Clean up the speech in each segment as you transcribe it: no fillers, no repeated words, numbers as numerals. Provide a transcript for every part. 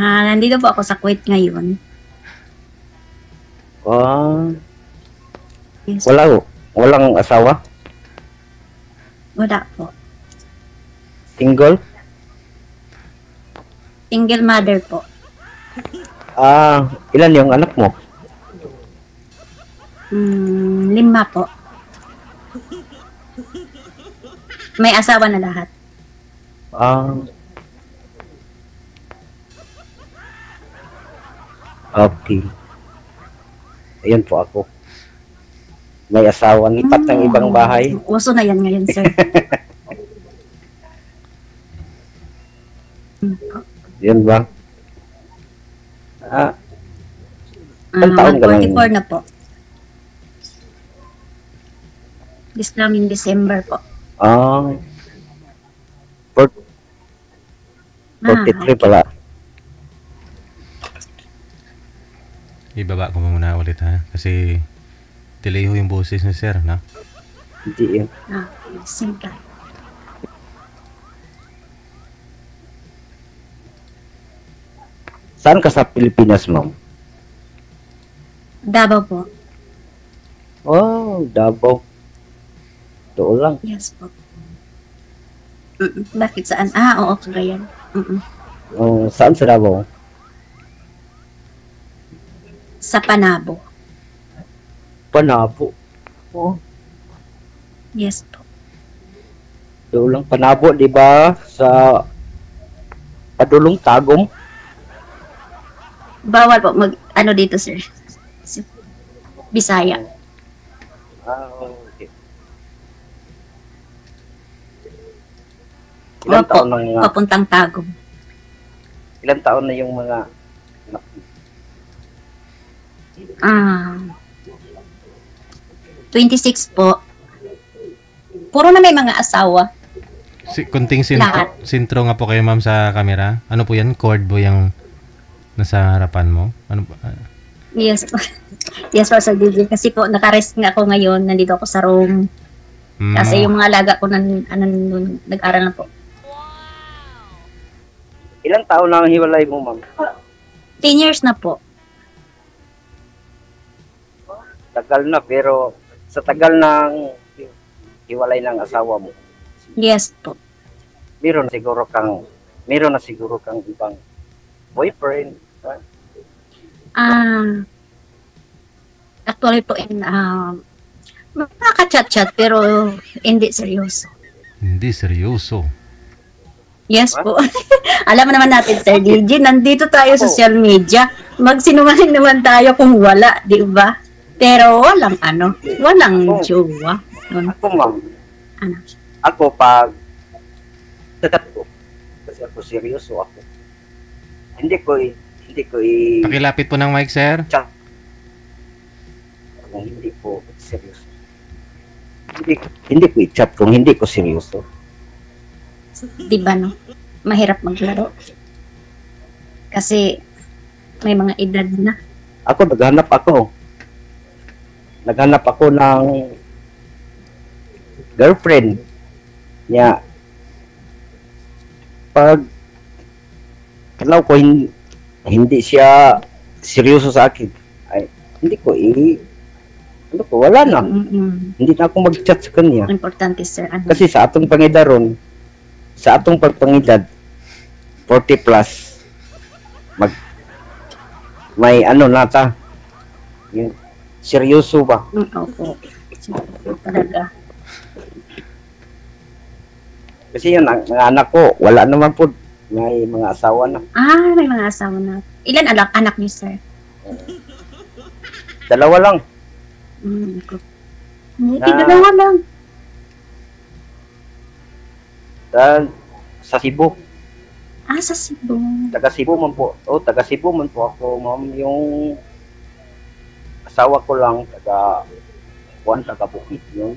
Nandito po ako sa Kuwait ngayon. Yes. Walang asawa? Wala po. Single? Single mother po. Ilan yung anak mo? 5 po. May asawa na lahat. Okay. Ayun po ako. May asawa, lipat ng ibang bahay. Uso na yan ngayon, sir. Yun ba? Ilang taon ka lang? 44 na po. This coming December po. 43 pala. Ibaba ko muna ulit ha. Kasi delay ho yung boses ni sir, no? Hindi yun. Simple. Saan ka sa Pilipinas, ma'am? Davao po. Davao. Doon lang. Yes po. Bakit saan? Oo, Cagayan. Saan sa Davao? Sa Panabo. Panabo. Yes po. Doon lang Panabo, di ba? Sa Padulong Tagum. Bawal po ano dito, sir. Bisaya. Okay. Ilan taon na yung papuntang Tagum. Ilan taon na yung mga 26 po. Puro na may mga asawa. Kunting sintro nga po kayo ma'am sa camera. Ano po yan? Cord po yung nasa harapan mo? Ano po? Yes po. Yes po, Sir DJ. Kasi po, nakarest nga ako ngayon. Nandito ako sa room. Kasi yung mga alaga ko nag-aral na po. Ilang taon na ang hiwalay mo, ma'am? 10 years na po. Tagal na, pero sa tagal ng hiwalay ng asawa mo. Yes po. Meron na siguro kang ibang boyfriend. Actually po, makaka-chat-chat pero hindi seryoso. Hindi seryoso. Yes po. Alam mo naman natin, Sir DJ, nandito tayo sa social media. Magsinungaling naman tayo kung wala, di ba? Pero walang jowa. Ako, ma'am. Ano? Ako, pag tatat ko, kasi ako seryoso ako. Hindi ko Pakilapit po ng mic, sir. chat. Kung hindi ko seryoso. Hindi ko i-chat kung hindi ko seryoso. Di ba, no? Mahirap maglaro. Kasi may mga edad na. Naghanap ako ng girlfriend niya. Pag alam ko hindi siya seryoso sa akin, ay hindi ko wala na. Hindi na ako mag-chat sa kanya. Importante, sir. Kasi sa atong pangidaron, sa atong pagpangidad 40 plus may nata yung seryoso ba? Opo. Talaga. Kasi yun, ang anak ko, wala naman po. May mga asawa na. May mga asawa na. Ilan anak niyo, sir? 2 lang. Dalawa lang. Sa Cebu. Sa Cebu. Taga Cebu man po. Taga Cebu man po ako, ma'am. Yung asawa ko lang, taga Bukid yun.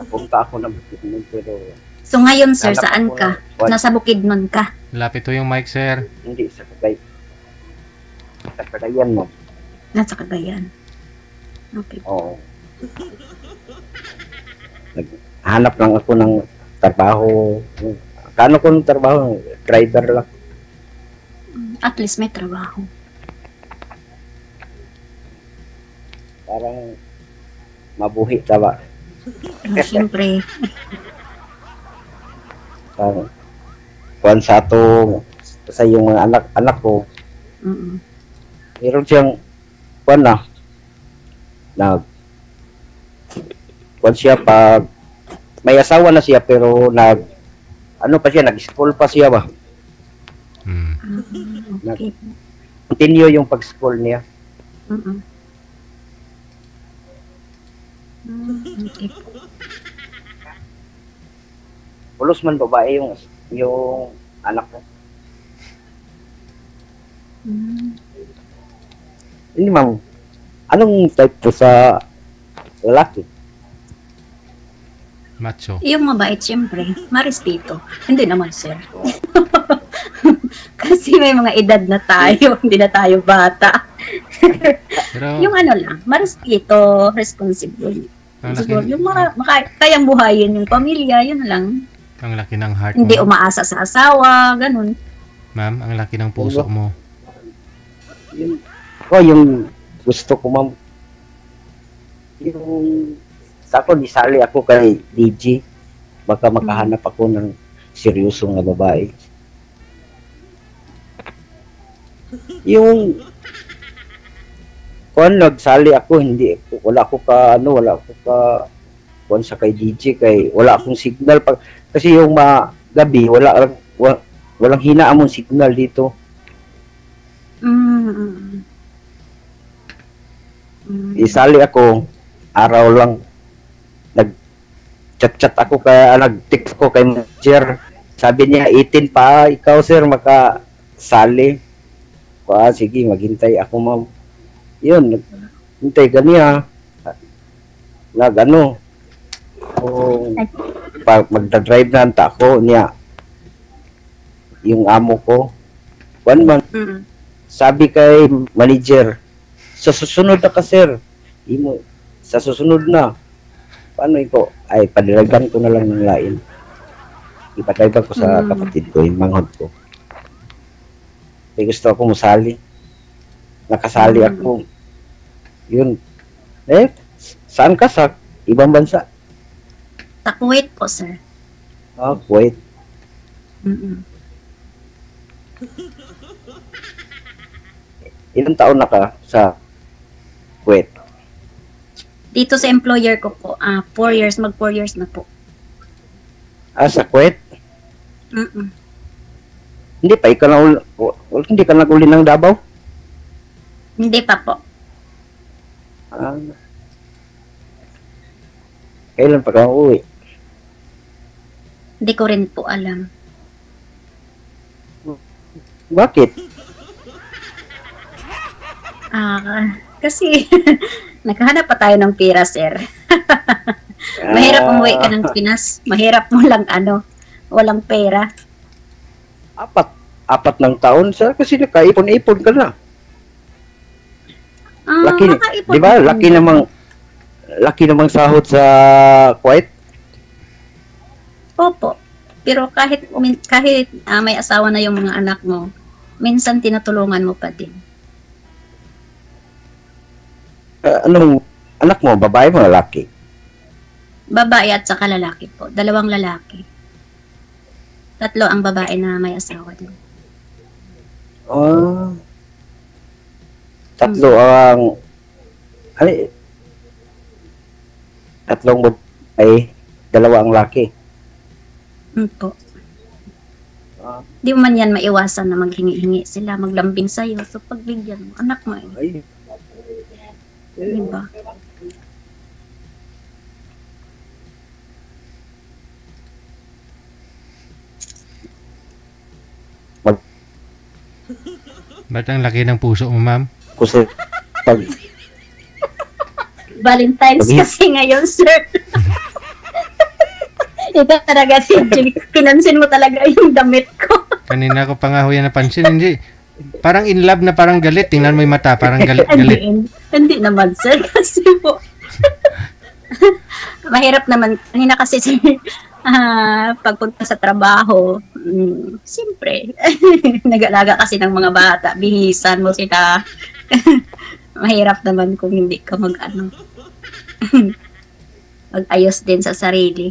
Napunta ako ng Bukid nun, pero So ngayon, sir, saan ka? Nasa Bukidnon ka? Lapit po yung mic, sir. hindi sa Cagayan mo. Nasa Cagayan. Okay. Oo. Naghanap lang ako ng trabaho. Kano ko ng trabaho? Driver lang. At least may trabaho. Parang mabuhi ka ba? Siyempre. Parang kuwan sa ato sa yung mga anak ko. Meron siyang kuwan na kuwan siya pag may asawa na siya pero nag-school pa siya ba? Okay. Continue yung pag-school niya. Okay. Pulos man babae yung anak ko. Hindi ma'am. Anong type po sa lalaki? Macho. Yung mabait, siyempre. Marespeto. Hindi naman, sir. Kasi may mga edad na tayo. Hindi na tayo bata. Pero, Yung ano lang, marespeto, responsible. Siguro, yung kayang buhayin yung pamilya, yun lang. ang laki ng heart Hindi mo. umaasa sa asawa, ganun. Ma'am, ang laki ng puso mo. Yung gusto ko ma'am. Yung sa ako, disali ako kay DJ. Baka makahanap ako ng seryosong na babae. Yung nagsali ako, wala ko ka kuwan sa kay DJ kay wala akong signal kasi yung gabi walang hinaan mong signal dito. Isali ako araw lang nag-chat ako nag-text ko kay manager. Sabi niya 18 pa ikaw sir makasali. Sige maghintay ako ma'am. Yun, hintay ganiya. Magdadrive na anta ako niya. Yung amo ko. Sabi kay manager, sa susunod na ka sir. Sa susunod na. Paano ito? Ay, padiragan ko na lang ng lain. Ipadrive ko sa kapatid ko, yung manghod ko. Kaya gusto ako musali. Nakasali ako. Yun. Saan ka sa ibang bansa? Sa Kuwait po, sir. Kuwait. Ilang taon na ka sa Kuwait? Dito sa employer ko po, 4 years, mag 4 years na po. Sa Kuwait? Hindi pa, hindi ka nag-uli ng Davao? Hindi pa po. Kailan pa ka uwi? Hindi ko rin po alam. Bakit? Kasi naghahanap pa tayo ng pera, sir. Mahirap umuwi ka ng Pinas. Mahirap mo lang walang pera. Apat ng taon, sir, kasi nakaipon-ipon ka na. Laki, di ba? Laki namang sahod sa Kuwait. Opo. Pero kahit may asawa na yung mga anak mo, minsan tinutulungan mo pa din. Anong anak mo? Babae mo, lalaki? Babae at saka lalaki po. 2 lalaki. 3 ang babae na may asawa din. 3 ang... Tatlong ay 2 ang laki. Po. Di man yan maiwasan na maghingi-hingi sila, maglambing sa'yo. So pagbigyan mo, anak mo eh. Diba? Ba't ang laki ng puso mo, ma'am? Kasi pag... Valentine's kasi ngayon, sir. Ito talaga, pinansin mo talaga yung damit ko. Kanina ko pa nga huyan napansin, hindi. Parang in love na parang galit. Tingnan mo yung mata, parang galit. Hindi naman, sir. Kasi po, mahirap naman. Kanina kasi, sir, Pagpunta sa trabaho, siyempre, nag-alaga kasi ng mga bata, bihisan mo sila. Mahirap naman kung hindi ka mag-ano, mag-ayos din sa sarili.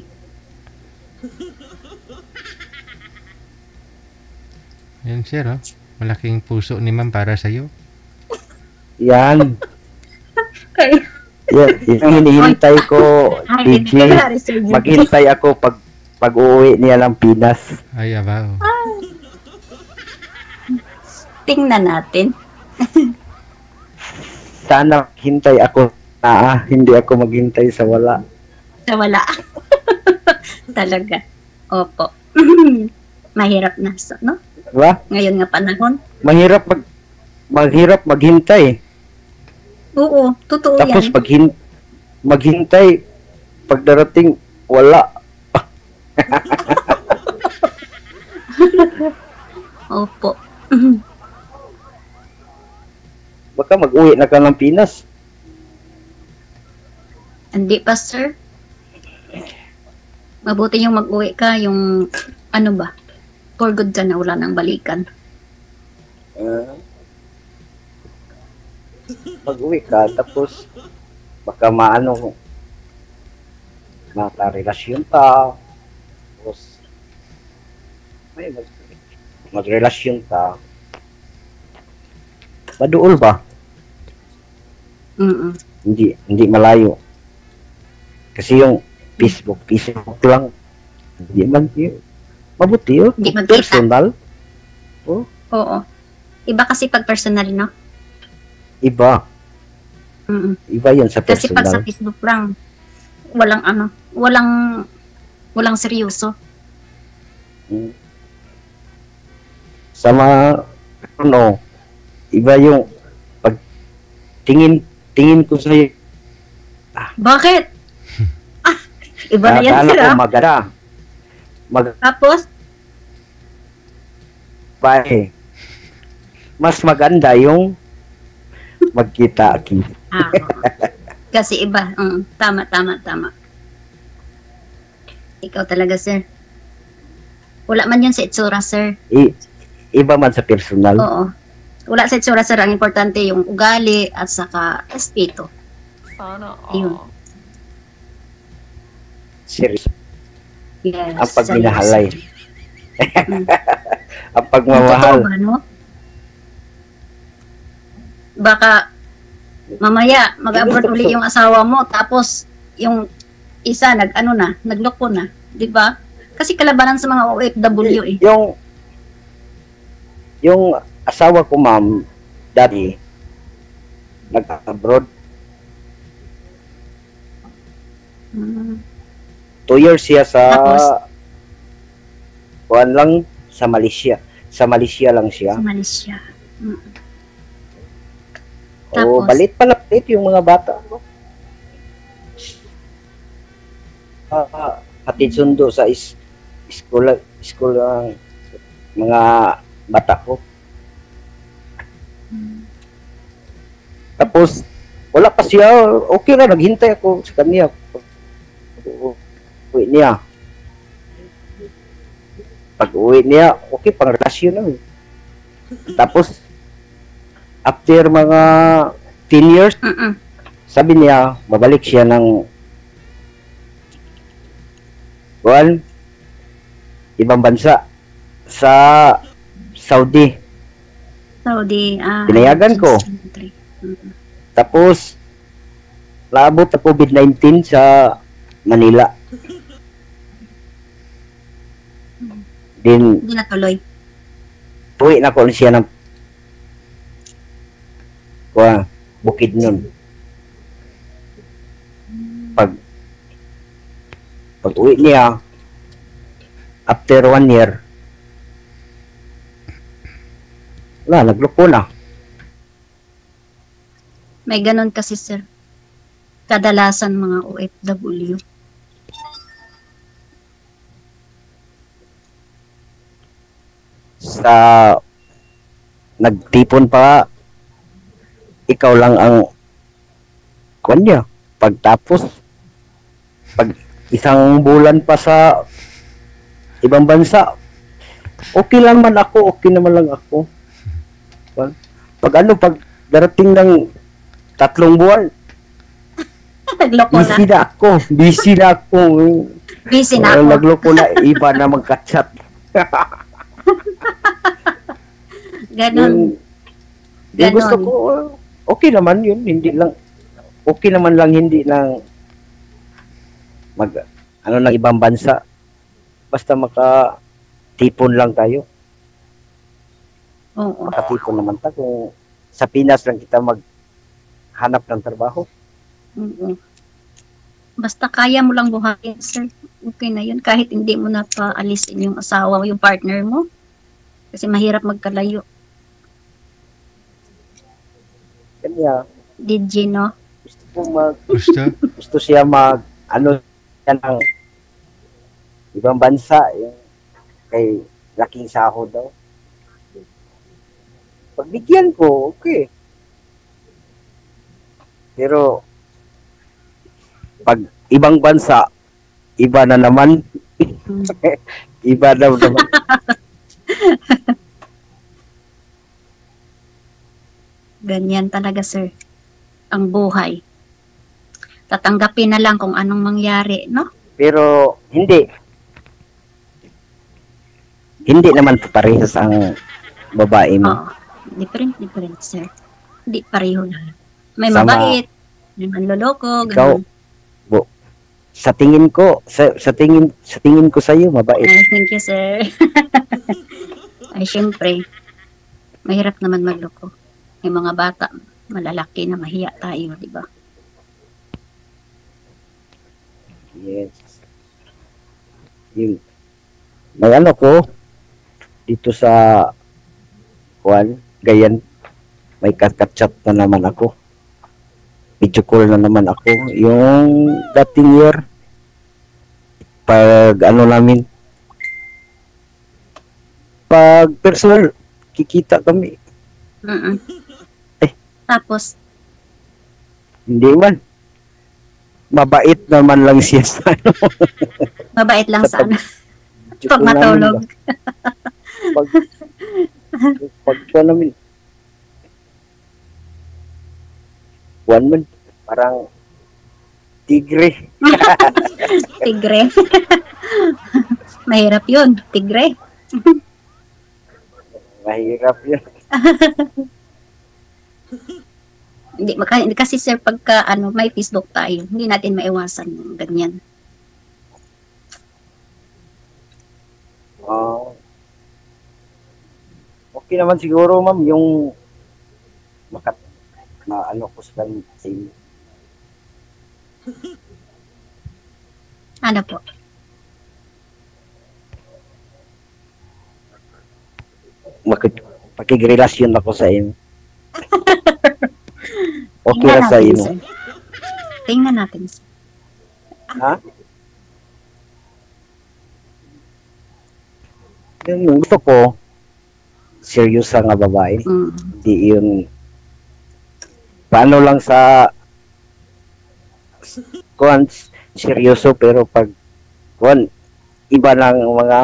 Yan, sir, oh. Malaking puso ni ma'am para sa'yo. Yan. Okay. Yan, yung hinihintay ko, Ay, DJ. Maghintay ako pag-uwi niya ng Pinas. Ay, aba, oh. Tingnan natin. Sana hintay ako hindi ako maghintay sa wala. Sa wala. Talaga. Opo. Mahirap na, no? Diba? Ngayon nga panahon. Mahirap maghintay. Oo, totoo Tapos yan. maghintay, pagdarating, wala. Opo. Baka mag-uwi na ka ng Pinas. Hindi pa, sir. Mabuti yung mag-uwi ka, yung ano ba, for good ka na, wala nang balikan. Mag-uwi ka, tapos baka makarelasyon ta. Tapos magrelasyon ta. Maduol ba? Mm-mm. Hindi malayo. Kasi yung Facebook lang. Hindi man yun. Mabuti yun. Hindi magkita. Personal. Oo. Iba kasi pag personal, no? Iba. Mm-mm. Iba yun sa Kasi pag sa personal. Facebook lang, walang seryoso. Mm. Sama, iba yung pag tingin ko sa'yo, Bakit? Iba na yan, akala sir, ko ah. maganda. Tapos, Magbae. Mas maganda yung magkita-kita. kasi iba. Tama. Ikaw talaga, sir. Wala man yun sa itsura, sir. Iba man sa personal. Oo. Wala sa itsura, sir. Ang importante yung ugali at saka espiritu. Sana Yun. all. Serious. Yes. Ang pagminahalay. Mm. Ang pagmamahal. Totoo ba, no? Baka mamaya mag-abroad uli yung asawa mo tapos yung isa nagloko na, 'di ba? Kasi kalabanan sa mga OFW eh. Yung asawa ko, ma'am, dati nag-abroad. Mm. 2 years siya sa Tapos? kuwan lang sa Malaysia. Sa Malaysia lang siya. Sa Malaysia. Mm. O, Tapos? balit yung mga bata. Hatid sundo sa school ang mga bata ko. Tapos, wala pa siya. Okay na, naghintay ako sa kanya. Uwi niya. Pag uwi niya, okay, pang relasyon na. Tapos, after mga 10 years, Mm-mm. sabi niya, babalik siya ng ibang bansa sa Saudi. Saudi. Pinayagan ko. Country. Mm-mm. Tapos, naabot ang COVID-19 sa Manila. Din, Hindi natuloy. uwi na ko siya ng bukid nun. Pag uwi niya, after 1 year, nagloko na. May ganun kasi, sir. Kadalasan mga OFW. Sa nagtipon pa, ikaw lang ang kanya. Pagtapos, pag isang bulan pa sa ibang bansa, okay lang man ako, okay naman lang ako. Pag darating ng 3 buwan, Nagloko na. busy na ako. Busy na ako. Nagloko na, iba na magka-chat. Ganon. Yung gusto ko, okay naman yun, okay naman lang hindi lang ng ibang bansa. Basta makatipon lang tayo. Oo. Makatipon naman tayo. Kung sa Pinas lang kita maghanap ng trabaho. Oo. Basta kaya mo lang buhayin, sir. Okay na yun. Kahit hindi mo na paalisin yung asawa o yung partner mo. Kasi mahirap magkalayo. Kanya, DJ, no? gusto ko gusto siya yan ang ibang bansa, yung kay laking sahod daw. Pagbigyan ko, okay. Pero, pag ibang bansa, iba na naman. Iba na naman. Ganyan talaga, sir. Ang buhay. Tatanggapin na lang kung anong mangyari, no? Pero, hindi naman parehas ang babae mo. Oo. Different, sir. Hindi pareho na. May Sama. mabait, may manloloko, Ikaw, ganun. sa tingin ko, sa tingin ko sa iyo, mabait. Ay, thank you, sir. Ay, syempre, mahirap naman magloko. May mga bata, malalaki na mahiya tayo, di ba? Yes. May ko, dito sa Gayan, may chat na naman ako. Video call na naman ako. Yung dating year, pag pag personal, kikita kami. Mm-mm. Eh. Tapos, Hindi man. Mabait naman lang siya sa mabait lang Sa sana. video Pag call namin matulog. ba? Pag namin. Man, parang tigre. Tigre. Mahirap yun. Tigre. Mahirap yun. Hindi kasi sir pagka may Facebook tayo, hindi natin maiwasan yung ganyan. Okay naman siguro ma'am yung ko sa inyo. Ano po? Pakigrelasyon ako sa inyo. Okay Tingnan ra sa natin, inyo. sir. Tingnan natin, sir. Ha? Yung gusto ko, serious nga babae. Mm. Hindi yun, paano lang sa seryoso pero pag iba ng mga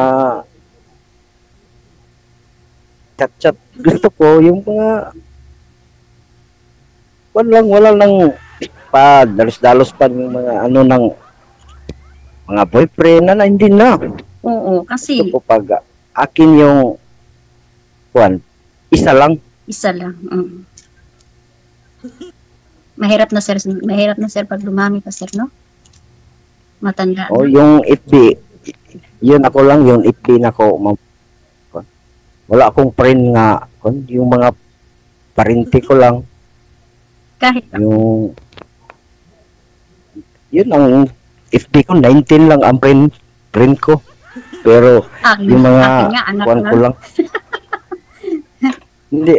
chat-chat. Gusto ko yung mga wala lang pa dalos-dalos pa yung mga ng mga boyfriend na hindi na. Oo, kasi Gusto ko pag akin yung isa lang. isa lang. Mm. Mahirap na sir pag lumami pa sir, no? Matanda O na. yung FB, yun ako lang yung FB na ko. Wala akong friend nga, yung mga parinti ko lang. Kahit Yun ang FB ko, 19 lang ang friend ko. Pero yung mga akin nga, anak kuwan na. ko lang. Hindi.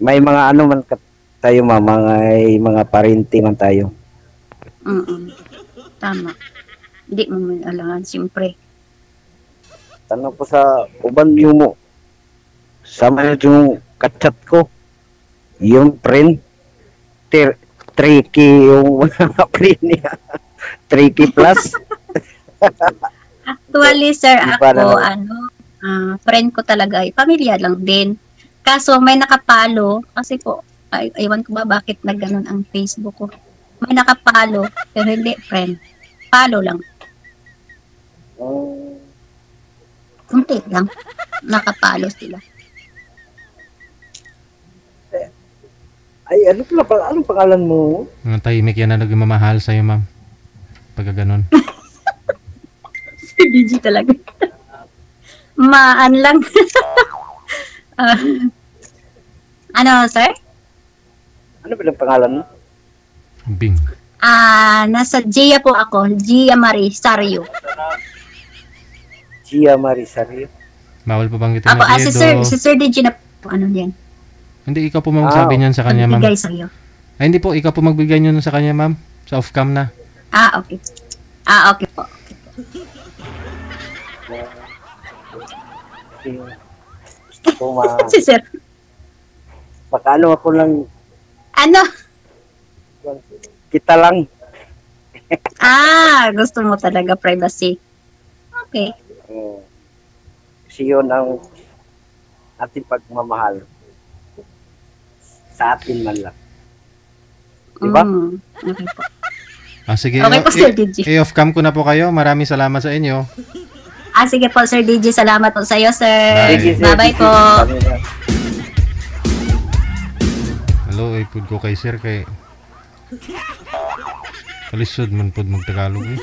May mga man tayo mga parinti man tayo. Tama. Hindi mo may alangan, siyempre. Tanong ko sa uban mo. Sama yung kachat ko. Yung friend. Tricky yung mga friend niya. Tricky plus. Actually, sir, Iba ako, na- friend ko talaga, pamilya lang din. Kaso may nakapalo, kasi po, aywan ko ba bakit nagganon ang Facebook ko. May nakapalo, pero hindi friend. Palo lang. Oh, Kunti lang. Nakapalo sila. ay, anong pangalan mo? Mga tahimik yan na nagmamahal sa'yo, ma'am. Pagka ganun. Si DJ talaga. Maan lang. Ah, ano, sir? Ano ba ang pangalan mo? Bing. Nasa Gia po ako. Gia Marie Sario. Gia Marisario. Bawal pa bang Ako, itinag si Sir DJ na po. Ano yan? Hindi, ikaw po magsabi niyan sa kanya, ma'am. Magbigay sa'yo. Ay, hindi po. Ikaw po magbigay niyo sa kanya, ma'am. Sa off-cam na. Okay. Okay po. Gusto ko Si Sir. Makano ako lang, Ano? kita lang. Gusto mo talaga privacy. Okay. Kasi yun ang ating pagmamahal. Sa atin man lang. Diba? Okay po. Sige. Okay po, Sir DJ. I-off-cam ko na po kayo. Maraming salamat sa inyo. Sige po, Sir DJ. Salamat po sa iyo, sir. Sige, sir. Bye-bye po. Hello, ipod ko kay sir kay... Kalisod man pod magtagalog eh.